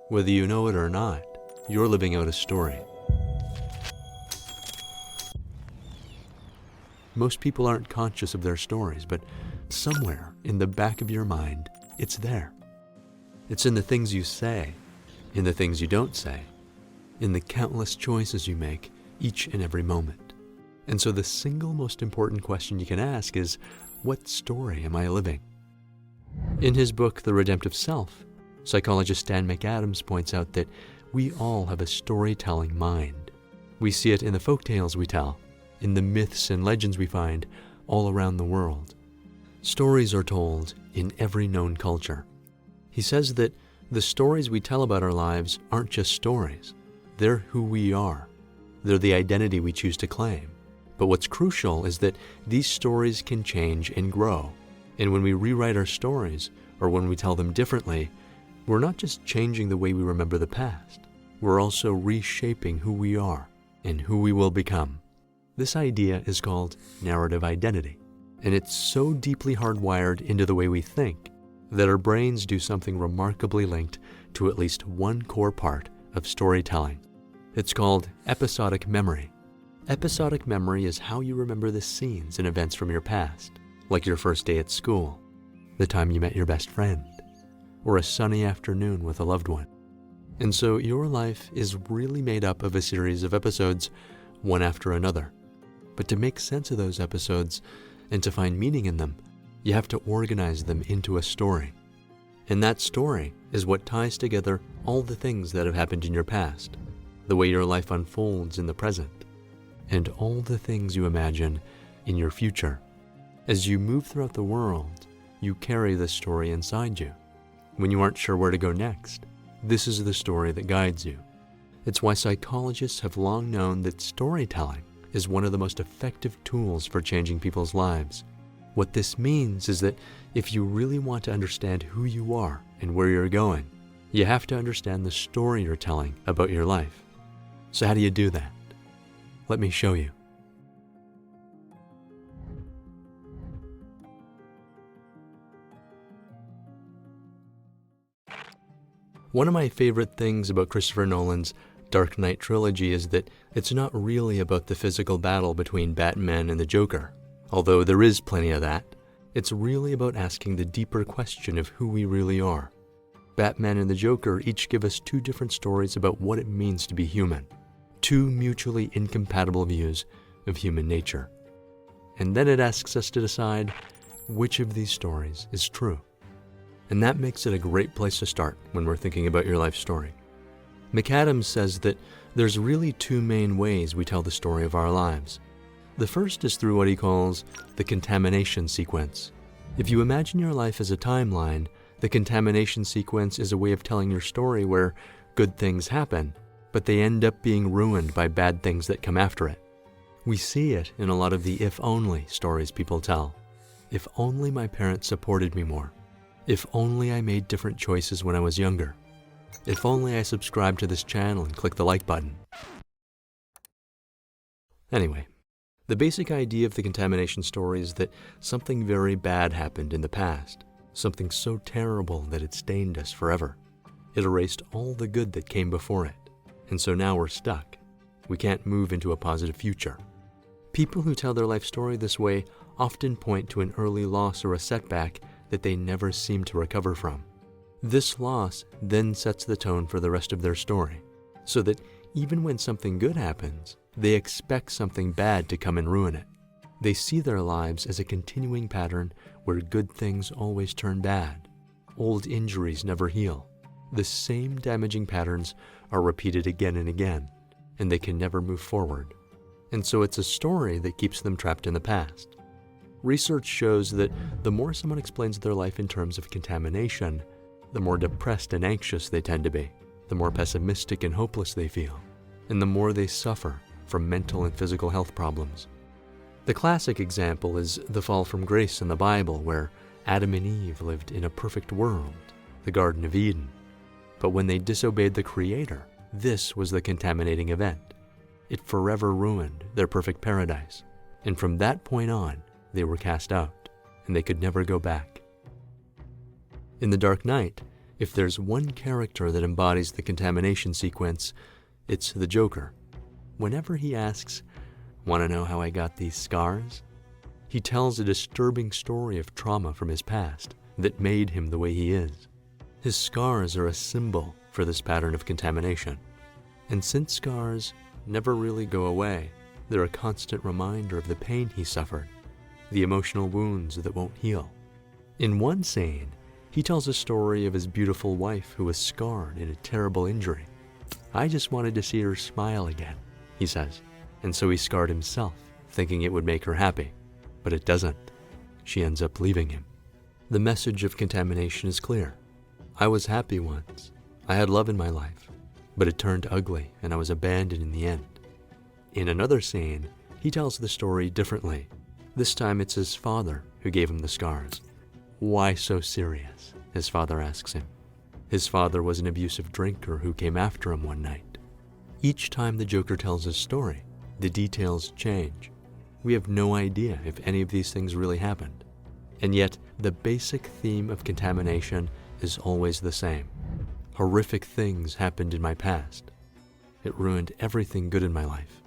Whether you know it or not, you're living out a story. Most people aren't conscious of their stories, but somewhere in the back of your mind, it's there. It's in the things you say, in the things you don't say, in the countless choices you make each and every moment. And so the single most important question you can ask is, what story am I living? In his book, The Redemptive Self, psychologist Dan McAdams points out that we all have a storytelling mind. We see it in the folk tales we tell, in the myths and legends we find all around the world. Stories are told in every known culture. He says that the stories we tell about our lives aren't just stories. They're who we are. They're the identity we choose to claim. But what's crucial is that these stories can change and grow. And when we rewrite our stories, or when we tell them differently, we're not just changing the way we remember the past. We're also reshaping who we are and who we will become. This idea is called narrative identity, and it's so deeply hardwired into the way we think that our brains do something remarkably linked to at least one core part of storytelling. It's called episodic memory. Episodic memory is how you remember the scenes and events from your past, like your first day at school, the time you met your best friend, or a sunny afternoon with a loved one. And so your life is really made up of a series of episodes, one after another. But to make sense of those episodes and to find meaning in them, you have to organize them into a story. And that story is what ties together all the things that have happened in your past, the way your life unfolds in the present, and all the things you imagine in your future. As you move throughout the world, you carry this story inside you. When you aren't sure where to go next, this is the story that guides you. It's why psychologists have long known that storytelling is one of the most effective tools for changing people's lives. What this means is that if you really want to understand who you are and where you're going, you have to understand the story you're telling about your life. So how do you do that? Let me show you. One of my favorite things about Christopher Nolan's Dark Knight trilogy is that it's not really about the physical battle between Batman and the Joker, although there is plenty of that. It's really about asking the deeper question of who we really are. Batman and the Joker each give us two different stories about what it means to be human, two mutually incompatible views of human nature. And then it asks us to decide which of these stories is true. And that makes it a great place to start when we're thinking about your life story. McAdams says that there's really two main ways we tell the story of our lives. The first is through what he calls the contamination sequence. If you imagine your life as a timeline, the contamination sequence is a way of telling your story where good things happen, but they end up being ruined by bad things that come after it. We see it in a lot of the if-only stories people tell. If only my parents supported me more. If only I made different choices when I was younger. If only I subscribed to this channel and clicked the like button. Anyway, the basic idea of the contamination story is that something very bad happened in the past, something so terrible that it stained us forever. It erased all the good that came before it, and so now we're stuck. We can't move into a positive future. People who tell their life story this way often point to an early loss or a setback that they never seem to recover from. This loss then sets the tone for the rest of their story, so that even when something good happens, they expect something bad to come and ruin it. They see their lives as a continuing pattern where good things always turn bad. Old injuries never heal. The same damaging patterns are repeated again and again, and they can never move forward. And so it's a story that keeps them trapped in the past. Research shows that the more someone explains their life in terms of contamination, the more depressed and anxious they tend to be, the more pessimistic and hopeless they feel, and the more they suffer from mental and physical health problems. The classic example is the fall from grace in the Bible, where Adam and Eve lived in a perfect world, the Garden of Eden. But when they disobeyed the Creator, this was the contaminating event. It forever ruined their perfect paradise, and from that point on, they were cast out, and they could never go back. In The Dark Knight, If there's one character that embodies the contamination sequence, it's the Joker. Whenever he asks, "Want to know how I got these scars?" he tells a disturbing story of trauma from his past that made him the way he is. His scars are a symbol for this pattern of contamination. And since scars never really go away, they're a constant reminder of the pain he suffered, the emotional wounds that won't heal. In one scene, he tells a story of his beautiful wife who was scarred in a terrible injury. "I just wanted to see her smile again," he says, and so he scarred himself, thinking it would make her happy. But it doesn't. She ends up leaving him. The message of contamination is clear. I was happy once. I had love in my life, but it turned ugly and I was abandoned in the end. In another scene, he tells the story differently. This time it's his father who gave him the scars. "Why so serious?" his father asks him. His father was an abusive drinker who came after him one night. Each time the Joker tells his story, the details change. We have no idea if any of these things really happened. And yet, the basic theme of contamination is always the same. Horrific things happened in my past. It ruined everything good in my life,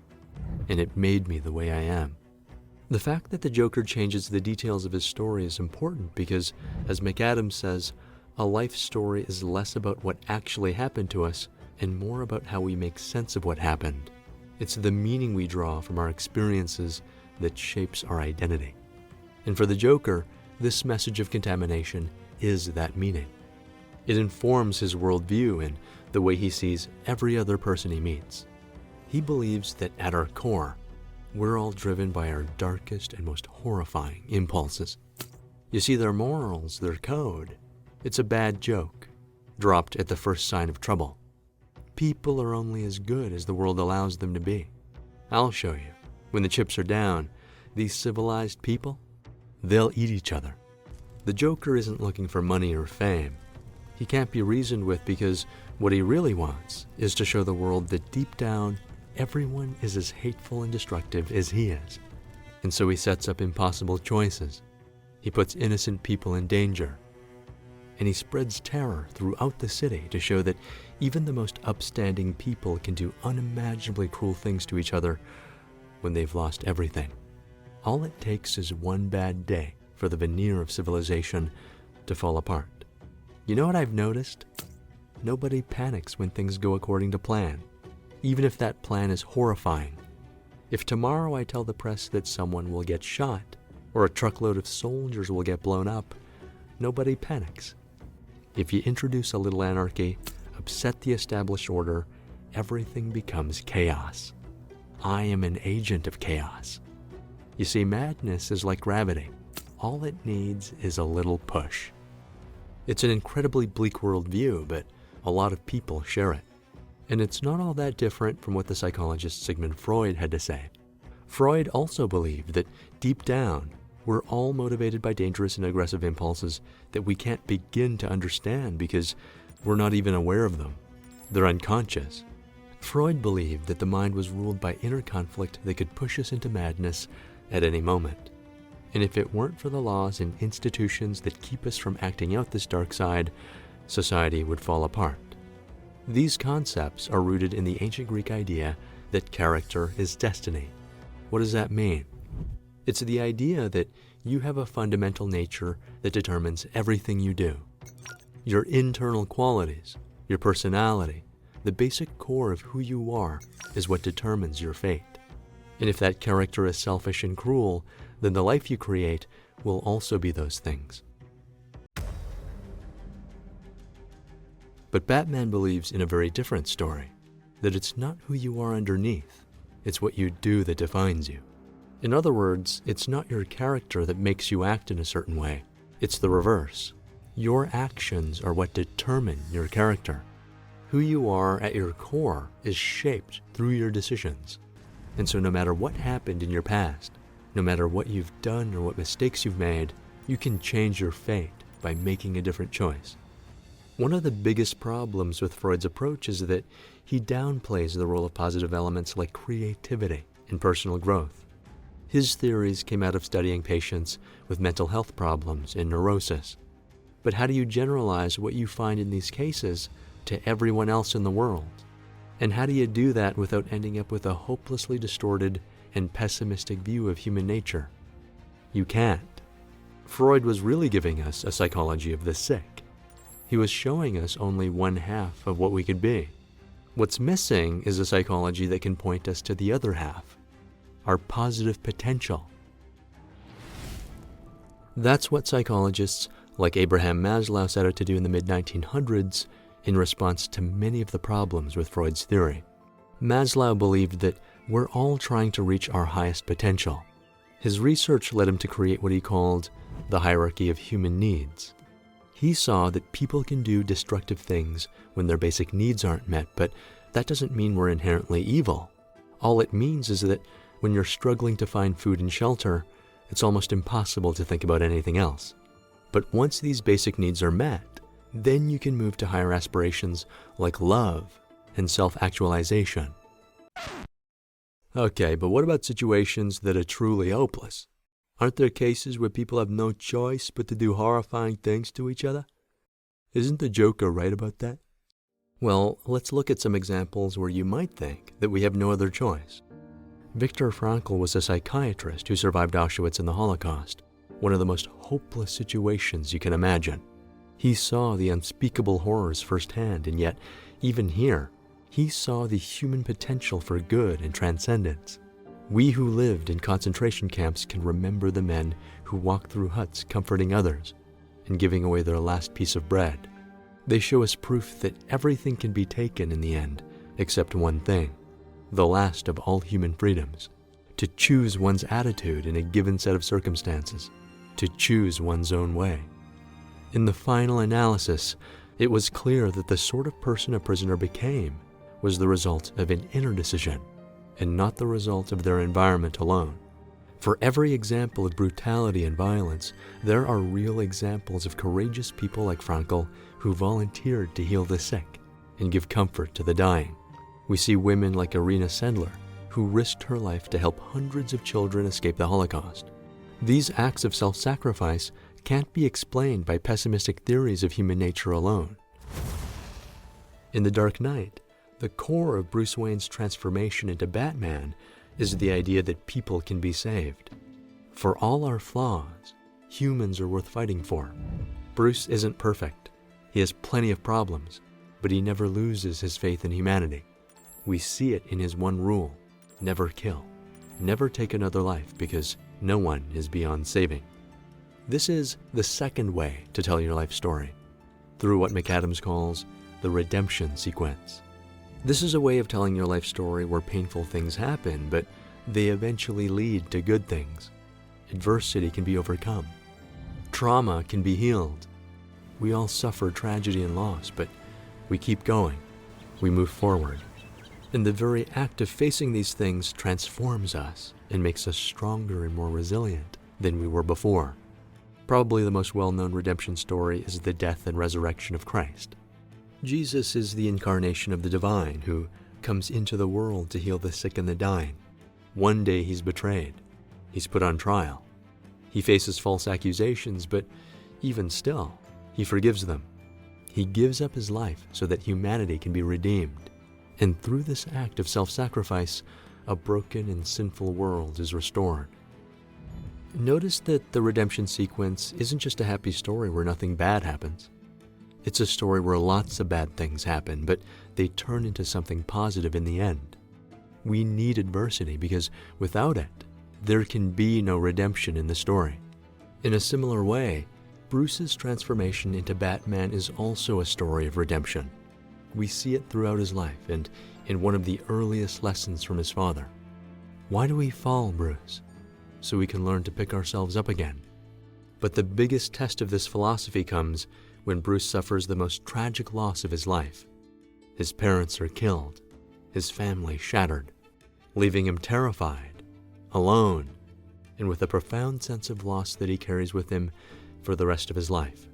and it made me the way I am. The fact that the Joker changes the details of his story is important because, as McAdams says, a life story is less about what actually happened to us and more about how we make sense of what happened. It's the meaning we draw from our experiences that shapes our identity. And for the Joker, this message of contamination is that meaning. It informs his worldview and the way he sees every other person he meets. He believes that at our core, we're all driven by our darkest and most horrifying impulses. You see, their morals, their code, it's a bad joke, dropped at the first sign of trouble. People are only as good as the world allows them to be. I'll show you. When the chips are down, these civilized people, they'll eat each other. The Joker isn't looking for money or fame. He can't be reasoned with because what he really wants is to show the world that deep down, everyone is as hateful and destructive as he is. And so he sets up impossible choices. He puts innocent people in danger. And he spreads terror throughout the city to show that even the most upstanding people can do unimaginably cruel things to each other when they've lost everything. All it takes is one bad day for the veneer of civilization to fall apart. You know what I've noticed? Nobody panics when things go according to plan, even if that plan is horrifying. If tomorrow I tell the press that someone will get shot or a truckload of soldiers will get blown up, nobody panics. If you introduce a little anarchy, upset the established order, everything becomes chaos. I am an agent of chaos. You see, madness is like gravity. All it needs is a little push. It's an incredibly bleak worldview, but a lot of people share it. And it's not all that different from what the psychologist Sigmund Freud had to say. Freud also believed that deep down, we're all motivated by dangerous and aggressive impulses that we can't begin to understand because we're not even aware of them. They're unconscious. Freud believed that the mind was ruled by inner conflict that could push us into madness at any moment. And if it weren't for the laws and institutions that keep us from acting out this dark side, society would fall apart. These concepts are rooted in the ancient Greek idea that character is destiny. What does that mean? It's the idea that you have a fundamental nature that determines everything you do. Your internal qualities, your personality, the basic core of who you are is what determines your fate. And if that character is selfish and cruel, then the life you create will also be those things. But Batman believes in a very different story, that it's not who you are underneath, it's what you do that defines you. In other words, it's not your character that makes you act in a certain way, it's the reverse. Your actions are what determine your character. Who you are at your core is shaped through your decisions. And so no matter what happened in your past, no matter what you've done or what mistakes you've made, you can change your fate by making a different choice. One of the biggest problems with Freud's approach is that he downplays the role of positive elements like creativity and personal growth. His theories came out of studying patients with mental health problems and neurosis. But how do you generalize what you find in these cases to everyone else in the world? And how do you do that without ending up with a hopelessly distorted and pessimistic view of human nature? You can't. Freud was really giving us a psychology of the sick. He was showing us only one half of what we could be. What's missing is a psychology that can point us to the other half, our positive potential. That's what psychologists like Abraham Maslow set out to do in the mid-1900s in response to many of the problems with Freud's theory. Maslow believed that we're all trying to reach our highest potential. His research led him to create what he called the hierarchy of human needs. He saw that people can do destructive things when their basic needs aren't met, but that doesn't mean we're inherently evil. All it means is that when you're struggling to find food and shelter, it's almost impossible to think about anything else. But once these basic needs are met, then you can move to higher aspirations like love and self-actualization. Okay, but what about situations that are truly hopeless? Aren't there cases where people have no choice but to do horrifying things to each other? Isn't the Joker right about that? Well, let's look at some examples where you might think that we have no other choice. Viktor Frankl was a psychiatrist who survived Auschwitz and the Holocaust, one of the most hopeless situations you can imagine. He saw the unspeakable horrors firsthand, and yet, even here, he saw the human potential for good and transcendence. We who lived in concentration camps can remember the men who walked through huts comforting others and giving away their last piece of bread. They show us proof that everything can be taken in the end, except one thing, the last of all human freedoms, to choose one's attitude in a given set of circumstances, to choose one's own way. In the final analysis, it was clear that the sort of person a prisoner became was the result of an inner decision, and not the result of their environment alone. For every example of brutality and violence, there are real examples of courageous people like Frankl who volunteered to heal the sick and give comfort to the dying. We see women like Irina Sendler, who risked her life to help hundreds of children escape the Holocaust. These acts of self-sacrifice can't be explained by pessimistic theories of human nature alone. In The Dark Knight, the core of Bruce Wayne's transformation into Batman is the idea that people can be saved. For all our flaws, humans are worth fighting for. Bruce isn't perfect. He has plenty of problems, but he never loses his faith in humanity. We see it in his one rule: never kill. Never take another life, because no one is beyond saving. This is the second way to tell your life story, through what McAdams calls the redemption sequence. This is a way of telling your life story where painful things happen, but they eventually lead to good things. Adversity can be overcome. Trauma can be healed. We all suffer tragedy and loss, but we keep going. We move forward. And the very act of facing these things transforms us and makes us stronger and more resilient than we were before. Probably the most well-known redemption story is the death and resurrection of Christ. Jesus is the incarnation of the divine who comes into the world to heal the sick and the dying. One day he's betrayed. He's put on trial. He faces false accusations, but even still, he forgives them. He gives up his life so that humanity can be redeemed. And through this act of self-sacrifice, a broken and sinful world is restored. Notice that the redemption sequence isn't just a happy story where nothing bad happens. It's a story where lots of bad things happen, but they turn into something positive in the end. We need adversity because without it, there can be no redemption in the story. In a similar way, Bruce's transformation into Batman is also a story of redemption. We see it throughout his life and in one of the earliest lessons from his father. Why do we fall, Bruce? So we can learn to pick ourselves up again. But the biggest test of this philosophy comes when Bruce suffers the most tragic loss of his life. His parents are killed, his family shattered, leaving him terrified, alone, and with a profound sense of loss that he carries with him for the rest of his life.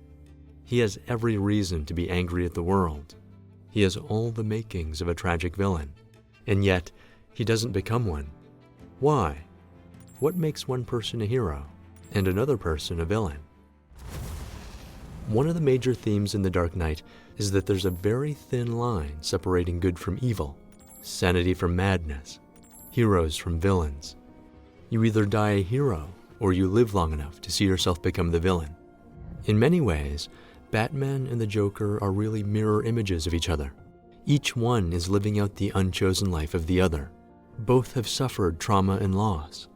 He has every reason to be angry at the world. He has all the makings of a tragic villain, and yet he doesn't become one. Why? What makes one person a hero and another person a villain? One of the major themes in The Dark Knight is that there's a very thin line separating good from evil, sanity from madness, heroes from villains. You either die a hero, or you live long enough to see yourself become the villain. In many ways, Batman and the Joker are really mirror images of each other. Each one is living out the unchosen life of the other. Both have suffered trauma and loss.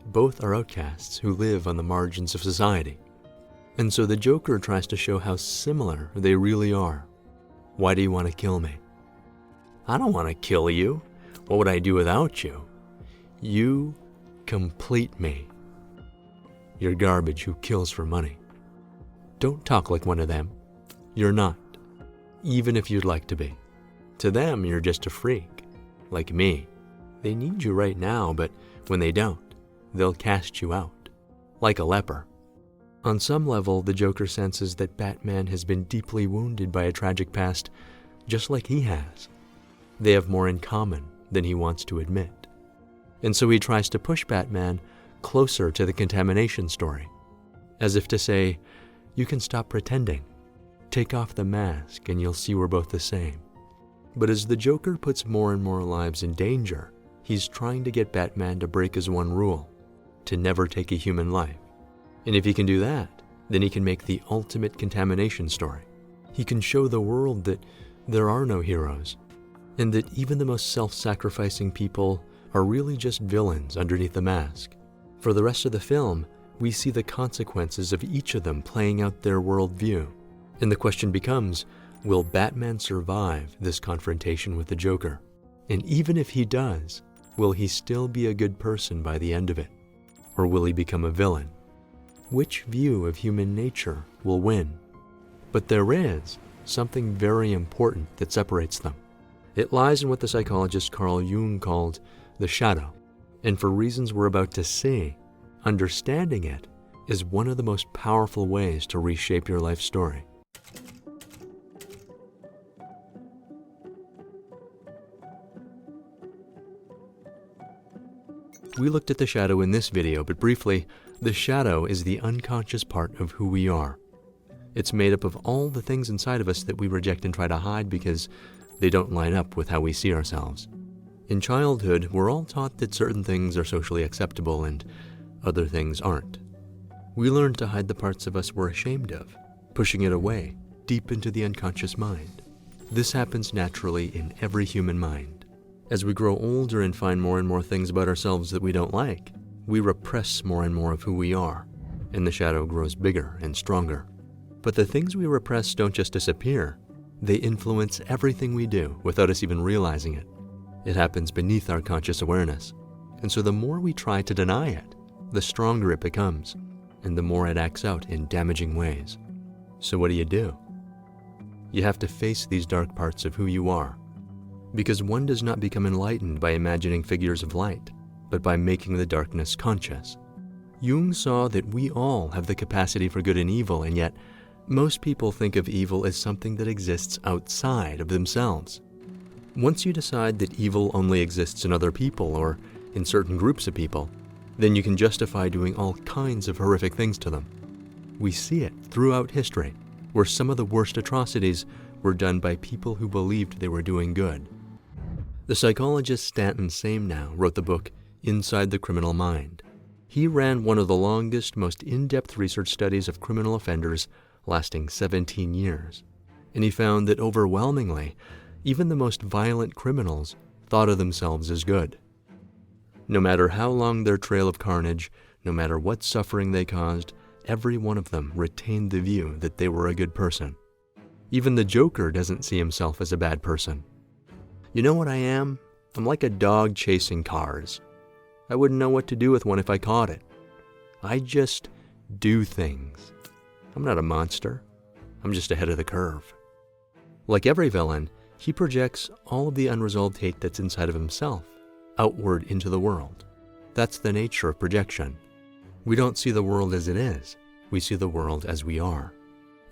Both are outcasts who live on the margins of society. And so the Joker tries to show how similar they really are. Why do you want to kill me? I don't want to kill you. What would I do without you? You complete me. You're garbage who kills for money. Don't talk like one of them. You're not, even if you'd like to be. To them, you're just a freak, like me. They need you right now, but when they don't, they'll cast you out, like a leper. On some level, the Joker senses that Batman has been deeply wounded by a tragic past, just like he has. They have more in common than he wants to admit. And so he tries to push Batman closer to the contamination story, as if to say, you can stop pretending. Take off the mask and you'll see we're both the same. But as the Joker puts more and more lives in danger, he's trying to get Batman to break his one rule, to never take a human life. And if he can do that, then he can make the ultimate contamination story. He can show the world that there are no heroes, and that even the most self-sacrificing people are really just villains underneath the mask. For the rest of the film, we see the consequences of each of them playing out their worldview. And the question becomes, will Batman survive this confrontation with the Joker? And even if he does, will he still be a good person by the end of it? Or will he become a villain? Which view of human nature will win? But there is something very important that separates them. It lies in what the psychologist Carl Jung called the shadow. And for reasons we're about to see, understanding it is one of the most powerful ways to reshape your life story. We looked at the shadow in this video, but briefly, the shadow is the unconscious part of who we are. It's made up of all the things inside of us that we reject and try to hide because they don't line up with how we see ourselves. In childhood, we're all taught that certain things are socially acceptable and other things aren't. We learn to hide the parts of us we're ashamed of, pushing it away, deep into the unconscious mind. This happens naturally in every human mind. As we grow older and find more and more things about ourselves that we don't like, we repress more and more of who we are, and the shadow grows bigger and stronger. But the things we repress don't just disappear. They influence everything we do without us even realizing it. It happens beneath our conscious awareness. And so the more we try to deny it, the stronger it becomes, and the more it acts out in damaging ways. So what do? You have to face these dark parts of who you are, because one does not become enlightened by imagining figures of light, but by making the darkness conscious. Jung saw that we all have the capacity for good and evil, and yet most people think of evil as something that exists outside of themselves. Once you decide that evil only exists in other people or in certain groups of people, then you can justify doing all kinds of horrific things to them. We see it throughout history, where some of the worst atrocities were done by people who believed they were doing good. The psychologist Stanton Samenow wrote the book Inside the Criminal Mind. He ran one of the longest, most in-depth research studies of criminal offenders, lasting 17 years. And he found that overwhelmingly, even the most violent criminals thought of themselves as good. No matter how long their trail of carnage, no matter what suffering they caused, every one of them retained the view that they were a good person. Even the Joker doesn't see himself as a bad person. You know what I am? I'm like a dog chasing cars. I wouldn't know what to do with one if I caught it. I just do things. I'm not a monster. I'm just ahead of the curve. Like every villain, he projects all of the unresolved hate that's inside of himself outward into the world. That's the nature of projection. We don't see the world as it is. We see the world as we are.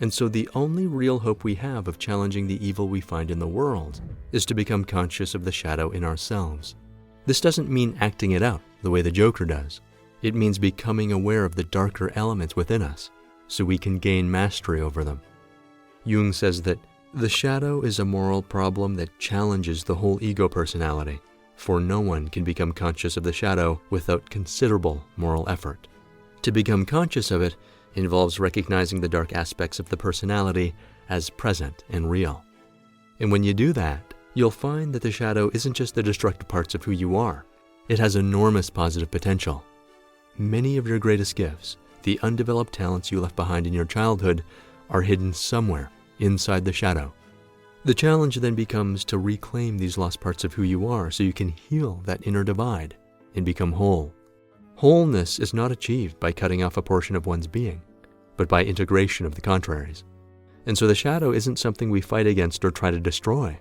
And so the only real hope we have of challenging the evil we find in the world is to become conscious of the shadow in ourselves. This doesn't mean acting it out the way the Joker does. It means becoming aware of the darker elements within us, so we can gain mastery over them. Jung says that the shadow is a moral problem that challenges the whole ego personality, for no one can become conscious of the shadow without considerable moral effort. To become conscious of it involves recognizing the dark aspects of the personality as present and real. And when you do that, you'll find that the shadow isn't just the destructive parts of who you are. It has enormous positive potential. Many of your greatest gifts, the undeveloped talents you left behind in your childhood, are hidden somewhere inside the shadow. The challenge then becomes to reclaim these lost parts of who you are so you can heal that inner divide and become whole. Wholeness is not achieved by cutting off a portion of one's being, but by integration of the contraries. And so the shadow isn't something we fight against or try to destroy.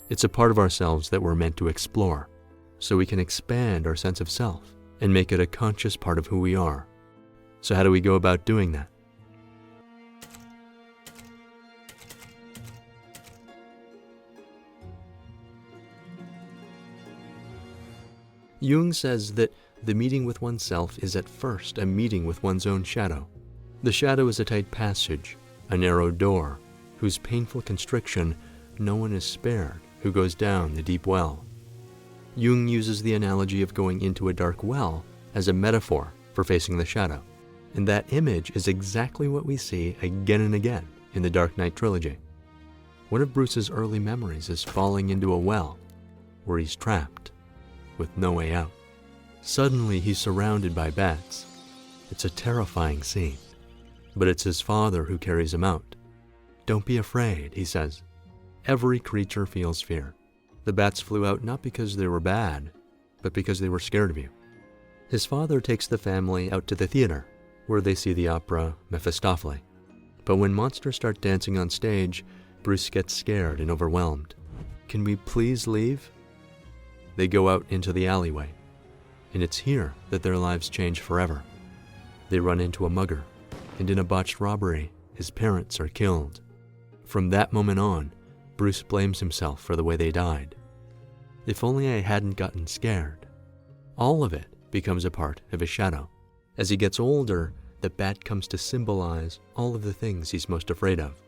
It's a part of ourselves that we're meant to explore, so we can expand our sense of self and make it a conscious part of who we are. So how do we go about doing that? Jung says that the meeting with oneself is at first a meeting with one's own shadow. The shadow is a tight passage, a narrow door, whose painful constriction no one is spared who goes down the deep well. Jung uses the analogy of going into a dark well as a metaphor for facing the shadow, and that image is exactly what we see again and again in the Dark Knight trilogy. One of Bruce's early memories is falling into a well where he's trapped with no way out. Suddenly he's surrounded by bats. It's a terrifying scene, but it's his father who carries him out. "Don't be afraid," he says. Every creature feels fear. The bats flew out not because they were bad, but because they were scared of you. His father takes the family out to the theater, where they see the opera Mephistopheles. But when monsters start dancing on stage, Bruce gets scared and overwhelmed. "Can we please leave?" They go out into the alleyway, and it's here that their lives change forever. They run into a mugger, and in a botched robbery, his parents are killed. From that moment on, Bruce blames himself for the way they died. If only I hadn't gotten scared. All of it becomes a part of his shadow. As he gets older, the bat comes to symbolize all of the things he's most afraid of.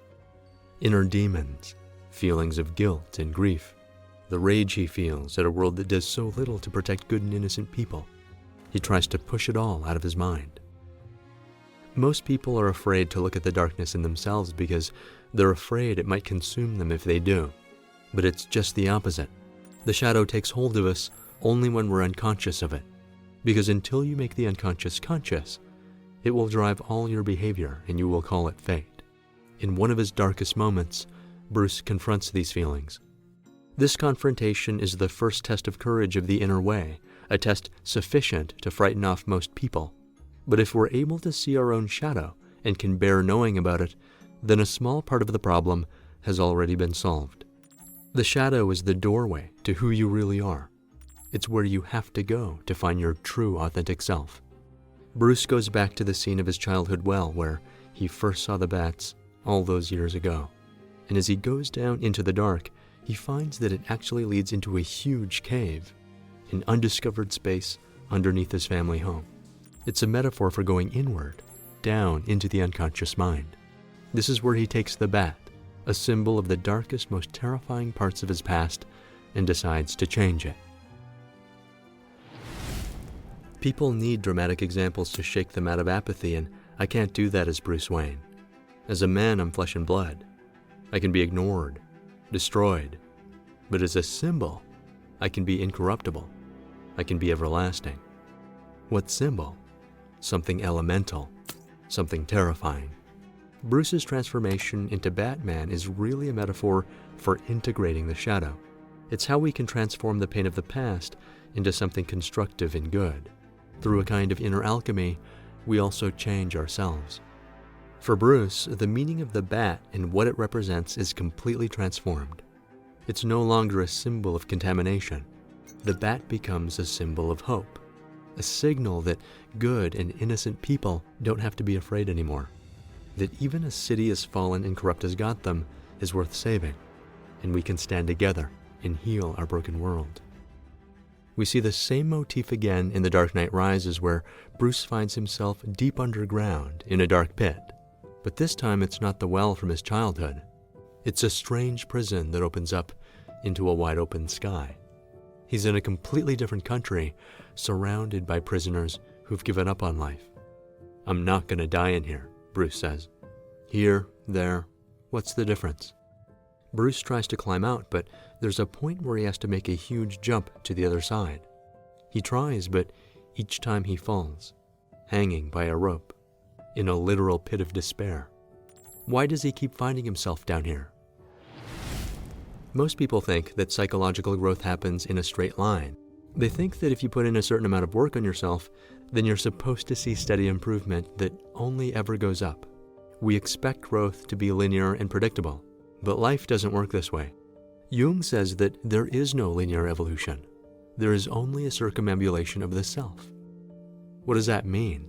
Inner demons, feelings of guilt and grief, the rage he feels at a world that does so little to protect good and innocent people. He tries to push it all out of his mind. Most people are afraid to look at the darkness in themselves because they're afraid it might consume them if they do. But it's just the opposite. The shadow takes hold of us only when we're unconscious of it. Because until you make the unconscious conscious, it will drive all your behavior and you will call it fate. In one of his darkest moments, Bruce confronts these feelings. This confrontation is the first test of courage of the inner way, a test sufficient to frighten off most people. But if we're able to see our own shadow and can bear knowing about it, then a small part of the problem has already been solved. The shadow is the doorway to who you really are. It's where you have to go to find your true, authentic self. Bruce goes back to the scene of his childhood well where he first saw the bats all those years ago. And as he goes down into the dark, he finds that it actually leads into a huge cave, an undiscovered space underneath his family home. It's a metaphor for going inward, down into the unconscious mind. This is where he takes the bat, a symbol of the darkest, most terrifying parts of his past, and decides to change it. People need dramatic examples to shake them out of apathy, and I can't do that as Bruce Wayne. As a man, I'm flesh and blood. I can be ignored, destroyed, but as a symbol, I can be incorruptible. I can be everlasting. What symbol? Something elemental, something terrifying. Bruce's transformation into Batman is really a metaphor for integrating the shadow. It's how we can transform the pain of the past into something constructive and good. Through a kind of inner alchemy, we also change ourselves. For Bruce, the meaning of the bat and what it represents is completely transformed. It's no longer a symbol of contamination. The bat becomes a symbol of hope, a signal that good and innocent people don't have to be afraid anymore, that even a city as fallen and corrupt as Gotham is worth saving, and we can stand together and heal our broken world. We see the same motif again in The Dark Knight Rises, where Bruce finds himself deep underground in a dark pit. But this time it's not the well from his childhood. It's a strange prison that opens up into a wide open sky. He's in a completely different country, surrounded by prisoners who've given up on life. "I'm not gonna die in here," Bruce says. Here, there, what's the difference? Bruce tries to climb out, but there's a point where he has to make a huge jump to the other side. He tries, but each time he falls, hanging by a rope, in a literal pit of despair. Why does he keep finding himself down here? Most people think that psychological growth happens in a straight line. They think that if you put in a certain amount of work on yourself, then you're supposed to see steady improvement that only ever goes up. We expect growth to be linear and predictable, but life doesn't work this way. Jung says that there is no linear evolution. There is only a circumambulation of the self. What does that mean?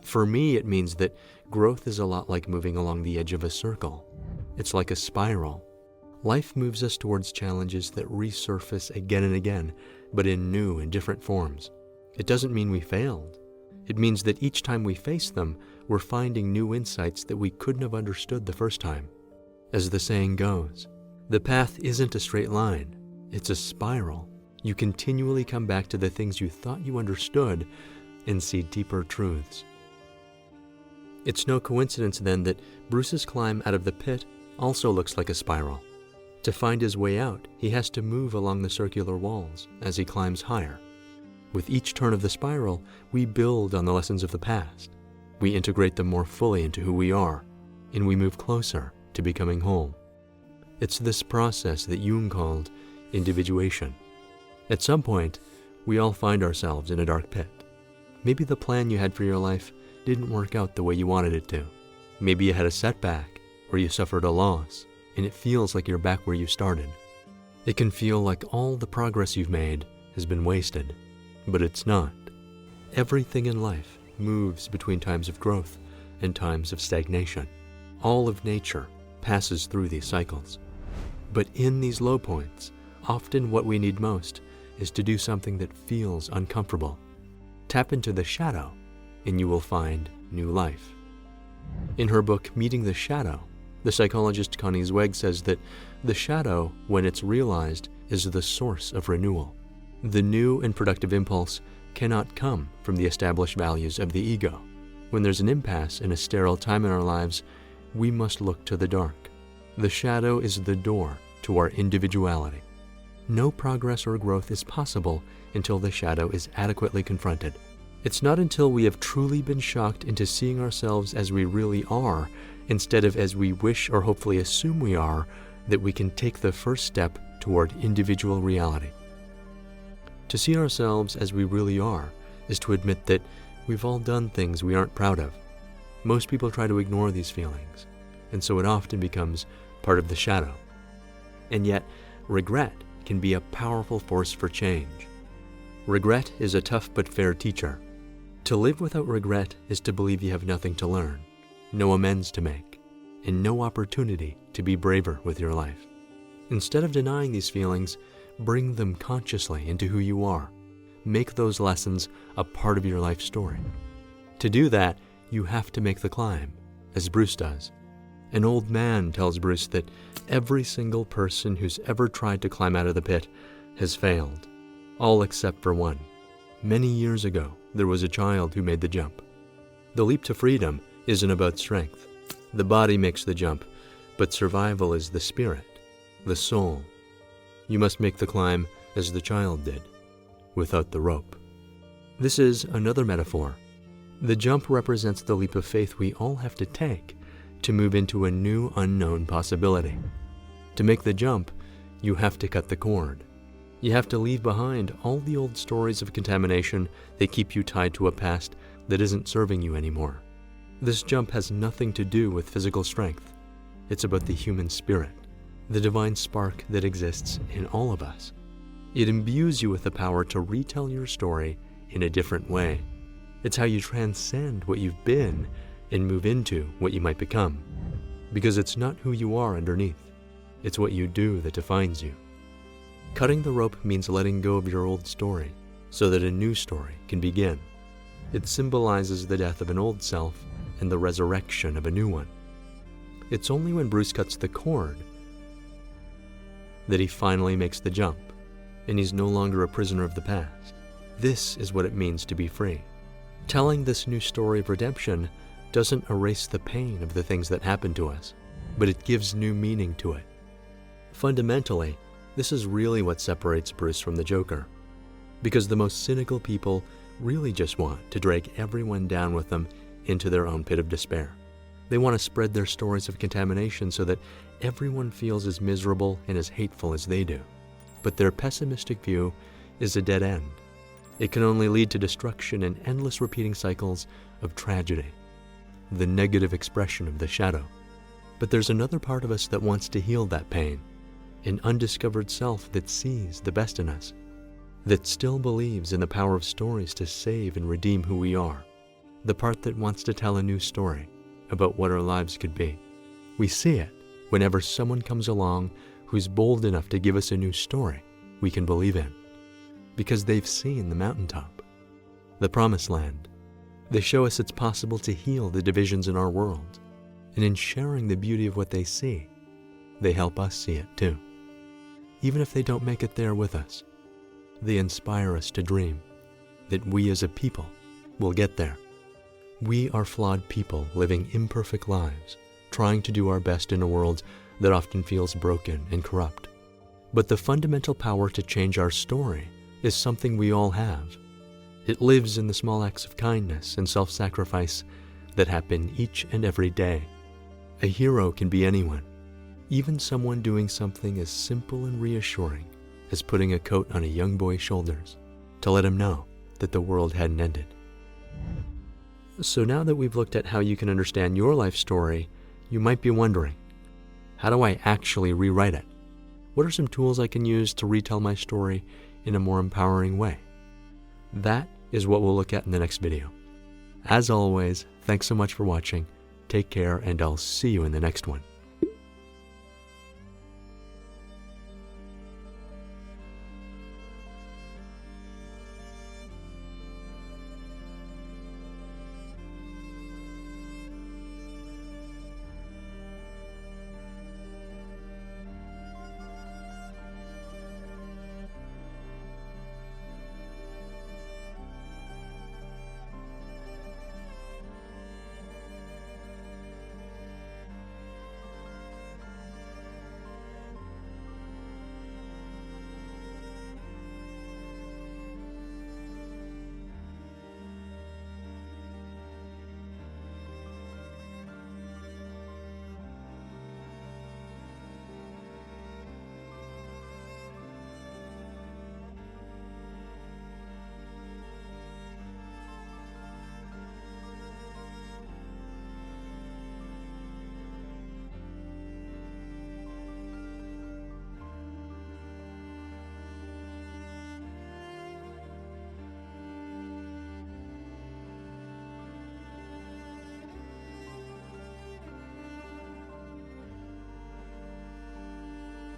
For me, it means that growth is a lot like moving along the edge of a circle. It's like a spiral. Life moves us towards challenges that resurface again and again, but in new and different forms. It doesn't mean we failed. It means that each time we face them, we're finding new insights that we couldn't have understood the first time. As the saying goes, the path isn't a straight line, it's a spiral. You continually come back to the things you thought you understood and see deeper truths. It's no coincidence then that Bruce's climb out of the pit also looks like a spiral. To find his way out, he has to move along the circular walls as he climbs higher. With each turn of the spiral, we build on the lessons of the past. We integrate them more fully into who we are, and we move closer to becoming whole. It's this process that Jung called individuation. At some point, we all find ourselves in a dark pit. Maybe the plan you had for your life didn't work out the way you wanted it to. Maybe you had a setback, or you suffered a loss, and it feels like you're back where you started. It can feel like all the progress you've made has been wasted, but it's not. Everything in life moves between times of growth and times of stagnation. All of nature passes through these cycles. But in these low points, often what we need most is to do something that feels uncomfortable. Tap into the shadow, and you will find new life. In her book, Meeting the Shadow, the psychologist Connie Zweig says that the shadow, when it's realized, is the source of renewal. The new and productive impulse cannot come from the established values of the ego. When there's an impasse and a sterile time in our lives, we must look to the dark. The shadow is the door to our individuality. No progress or growth is possible until the shadow is adequately confronted. It's not until we have truly been shocked into seeing ourselves as we really are, instead of as we wish or hopefully assume we are, that we can take the first step toward individual reality. To see ourselves as we really are is to admit that we've all done things we aren't proud of. Most people try to ignore these feelings, and so it often becomes part of the shadow. And yet, regret can be a powerful force for change. Regret is a tough but fair teacher. To live without regret is to believe you have nothing to learn, no amends to make, and no opportunity to be braver with your life. Instead of denying these feelings, bring them consciously into who you are. Make those lessons a part of your life story. To do that, you have to make the climb, as Bruce does. An old man tells Bruce that every single person who's ever tried to climb out of the pit has failed, all except for one. Many years ago, there was a child who made the jump. The leap to freedom isn't about strength. The body makes the jump, but survival is the spirit, the soul. You must make the climb as the child did, without the rope. This is another metaphor. The jump represents the leap of faith we all have to take to move into a new unknown possibility. To make the jump, you have to cut the cord. You have to leave behind all the old stories of contamination that keep you tied to a past that isn't serving you anymore. This jump has nothing to do with physical strength. It's about the human spirit, the divine spark that exists in all of us. It imbues you with the power to retell your story in a different way. It's how you transcend what you've been and move into what you might become. Because it's not who you are underneath. It's what you do that defines you. Cutting the rope means letting go of your old story so that a new story can begin. It symbolizes the death of an old self and the resurrection of a new one. It's only when Bruce cuts the cord that he finally makes the jump, and he's no longer a prisoner of the past. This is what it means to be free. Telling this new story of redemption doesn't erase the pain of the things that happened to us, but it gives new meaning to it. Fundamentally, this is really what separates Bruce from the Joker, because the most cynical people really just want to drag everyone down with them into their own pit of despair. They want to spread their stories of contamination so that everyone feels as miserable and as hateful as they do. But their pessimistic view is a dead end. It can only lead to destruction and endless repeating cycles of tragedy, the negative expression of the shadow. But there's another part of us that wants to heal that pain, an undiscovered self that sees the best in us, that still believes in the power of stories to save and redeem who we are, the part that wants to tell a new story about what our lives could be. We see it whenever someone comes along who's bold enough to give us a new story we can believe in, because they've seen the mountaintop, the promised land. They show us it's possible to heal the divisions in our world, and in sharing the beauty of what they see, they help us see it too. Even if they don't make it there with us, they inspire us to dream that we as a people will get there. We are flawed people living imperfect lives, trying to do our best in a world that often feels broken and corrupt. But the fundamental power to change our story is something we all have. It lives in the small acts of kindness and self-sacrifice that happen each and every day. A hero can be anyone, even someone doing something as simple and reassuring as putting a coat on a young boy's shoulders to let him know that the world hadn't ended. So now that we've looked at how you can understand your life story, you might be wondering, how do I actually rewrite it? What are some tools I can use to retell my story in a more empowering way? That is what we'll look at in the next video. As always, thanks so much for watching. Take care, and I'll see you in the next one.